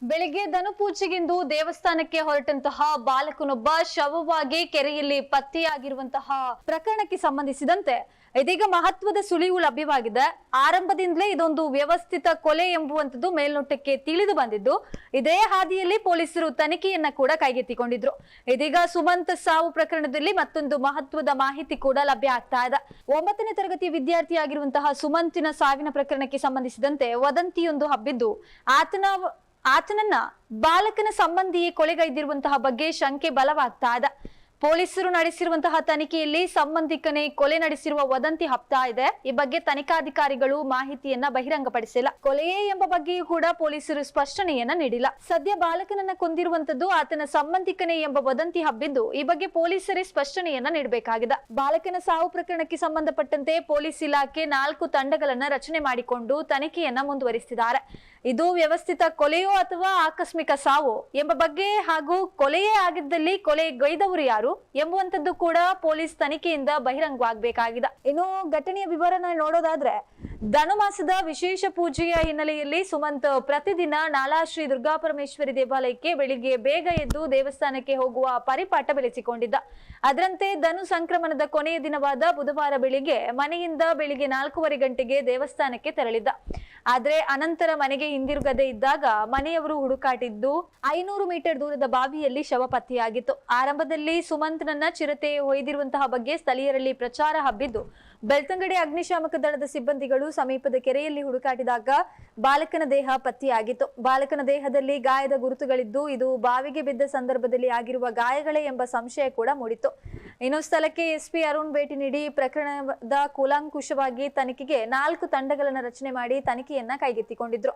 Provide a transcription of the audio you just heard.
ಬೆಳಿಗ್ಗೆ ದನುಪೂಜೆಗೆಂದು ದೇವಸ್ಥಾನಕ್ಕೆ ಹೊರಟಂತಹ ಬಾಲಕನೊಬ್ಬ ಶವವಾಗಿ ಕೆರೆಯಲ್ಲಿ ಪತ್ತೆಯಾಗಿರುವಂತಹ ಪ್ರಕರಣಕ್ಕೆ ಸಂಬಂಧಿಸಿದಂತೆ ಇದೀಗ ಮಹತ್ವದ ಸುಳಿವು ಲಭ್ಯವಾಗಿದೆ. ಆರಂಭದಿಂದಲೇ ಇದೊಂದು ವ್ಯವಸ್ಥಿತ ಕೊಲೆ ಎಂಬುವಂತದ್ದು ಮೇಲ್ನೋಟಕ್ಕೆ ತಿಳಿದು ಬಂದಿದ್ದು, ಇದೇ ಹಾದಿಯಲ್ಲಿ ಪೊಲೀಸರು ತನಿಖೆಯನ್ನ ಕೂಡ ಕೈಗೆತ್ತಿಕೊಂಡಿದ್ರು. ಇದೀಗ ಸುಮಂತ್ ಸಾವು ಪ್ರಕರಣದಲ್ಲಿ ಮತ್ತೊಂದು ಮಹತ್ವದ ಮಾಹಿತಿ ಕೂಡ ಲಭ್ಯ ಆಗ್ತಾ ಇದೆ. 9ನೇ ತರಗತಿ ವಿದ್ಯಾರ್ಥಿಯಾಗಿರುವಂತಹ ಸುಮಂತಿನ ಸಾವಿನ ಪ್ರಕರಣಕ್ಕೆ ಸಂಬಂಧಿಸಿದಂತೆ ವದಂತಿಯೊಂದು ಹಬ್ಬಿದ್ದು ಆತನನ್ನ ಬಾಲಕನ ಸಂಬಂಧಿಯೇ ಕೊಲೆಗೈದಿರುವಂತಹ ಬಗ್ಗೆ ಶಂಕೆ ಬಲವಾಗ್ತಾ ಇದೆ. ಪೊಲೀಸರು ನಡೆಸಿರುವಂತಹ ತನಿಖೆಯಲ್ಲಿ ಸಂಬಂಧಿಕನೇ ಕೊಲೆ ನಡೆಸಿರುವ ವದಂತಿ ಹಬ್ತಾ ಇದೆ. ಈ ಬಗ್ಗೆ ತನಿಖಾಧಿಕಾರಿಗಳು ಮಾಹಿತಿಯನ್ನ ಬಹಿರಂಗಪಡಿಸಿಲ್ಲ. ಕೊಲೆಯೇ ಎಂಬ ಬಗ್ಗೆಯೂ ಕೂಡ ಪೊಲೀಸರು ಸ್ಪಷ್ಟನೆಯನ್ನ ನೀಡಿಲ್ಲ. ಸದ್ಯ ಬಾಲಕನನ್ನ ಕೊಂದಿರುವಂತದ್ದು ಆತನ ಸಂಬಂಧಿಕನೇ ಎಂಬ ವದಂತಿ ಹಬ್ಬಿದ್ದು, ಈ ಬಗ್ಗೆ ಪೊಲೀಸರೇ ಸ್ಪಷ್ಟನೆಯನ್ನ ನೀಡಬೇಕಾಗಿದೆ. ಬಾಲಕನ ಸಾವು ಪ್ರಕರಣಕ್ಕೆ ಸಂಬಂಧಪಟ್ಟಂತೆ ಪೊಲೀಸ್ ಇಲಾಖೆ 4 ತಂಡಗಳನ್ನ ರಚನೆ ಮಾಡಿಕೊಂಡು ತನಿಖೆಯನ್ನ ಮುಂದುವರಿಸಿದ್ದಾರೆ. ಇದು ವ್ಯವಸ್ಥಿತ ಕೊಲೆಯೋ ಅಥವಾ ಆಕಸ್ಮಿಕ ಸಾವೋ ಎಂಬ ಬಗ್ಗೆ ಹಾಗೂ ಕೊಲೆಯೇ ಆಗಿದ್ದಲ್ಲಿ ಕೊಲೆಗೈದವರು ಯಾರು ಎಂಬುವಂತದ್ದು ಕೂಡ ಪೊಲೀಸ್ ತನಿಖೆಯಿಂದ ಬಹಿರಂಗವಾಗಬೇಕಾಗಿದೆ. ಇನ್ನು ಘಟನೆಯ ವಿವರನ ನೋಡೋದಾದ್ರೆ, ಧನುಮಾಸದ ವಿಶೇಷ ಪೂಜೆಯ ಹಿನ್ನೆಲೆಯಲ್ಲಿ ಸುಮಂತ್ ಪ್ರತಿದಿನ ನಾಲಾ ಶ್ರೀ ದುರ್ಗಾಪರಮೇಶ್ವರಿ ದೇವಾಲಯಕ್ಕೆ ಬೆಳಿಗ್ಗೆ ಬೇಗ ಎದ್ದು ದೇವಸ್ಥಾನಕ್ಕೆ ಹೋಗುವ ಪರಿಪಾಠ ಬೆಳೆಸಿಕೊಂಡಿದ್ದ. ಅದರಂತೆ ಧನು ಸಂಕ್ರಮಣದ ಕೊನೆಯ ದಿನವಾದ ಬುಧವಾರ ಬೆಳಿಗ್ಗೆ ಮನೆಯಿಂದ ಬೆಳಿಗ್ಗೆ 4:15 ಗಂಟೆಗೆ ದೇವಸ್ಥಾನಕ್ಕೆ ತೆರಳಿದ್ದ. ಆದ್ರೆ ಅನಂತರ ಮನೆಗೆ ಹಿಂದಿರುಗದೆ ಇದ್ದಾಗ ಮನೆಯವರು ಹುಡುಕಾಟಿದ್ದು 500 ಮೀಟರ್ ದೂರದ ಬಾವಿಯಲ್ಲಿ ಶವ ಪತ್ತೆಯಾಗಿತ್ತು. ಆರಂಭದಲ್ಲಿ ಸುಮಂತ್ನನ್ನ ಚಿರತೆ ಒಯ್ದಿರುವಂತಹ ಬಗ್ಗೆ ಸ್ಥಳೀಯರಲ್ಲಿ ಪ್ರಚಾರ ಹಬ್ಬಿದ್ದು, ಬೆಳ್ತಂಗಡಿ ಅಗ್ನಿಶಾಮಕ ದಳದ ಸಿಬ್ಬಂದಿಗಳು ಸಮೀಪದ ಕೆರೆಯಲ್ಲಿ ಹುಡುಕಾಟಿದಾಗ ಬಾಲಕನ ದೇಹ ಪತ್ತೆಯಾಗಿತ್ತು. ಬಾಲಕನ ದೇಹದಲ್ಲಿ ಗಾಯದ ಗುರುತುಗಳಿದ್ದು, ಇದು ಬಾವಿಗೆ ಬಿದ್ದ ಸಂದರ್ಭದಲ್ಲಿ ಆಗಿರುವ ಗಾಯಗಳೇ ಎಂಬ ಸಂಶಯ ಕೂಡ ಮೂಡಿತ್ತು. ಇನ್ನು ಸ್ಥಳಕ್ಕೆ ಎಸ್ಪಿ ಅರುಣ್ ಭೇಟಿ ನೀಡಿ ಪ್ರಕರಣದ ಕೂಲಂಕುಷವಾಗಿ ತನಿಖೆಗೆ 4 ತಂಡಗಳನ್ನು ರಚನೆ ಮಾಡಿ ತನಿಖೆಯನ್ನ ಕೈಗೆತ್ತಿಕೊಂಡಿದ್ರು.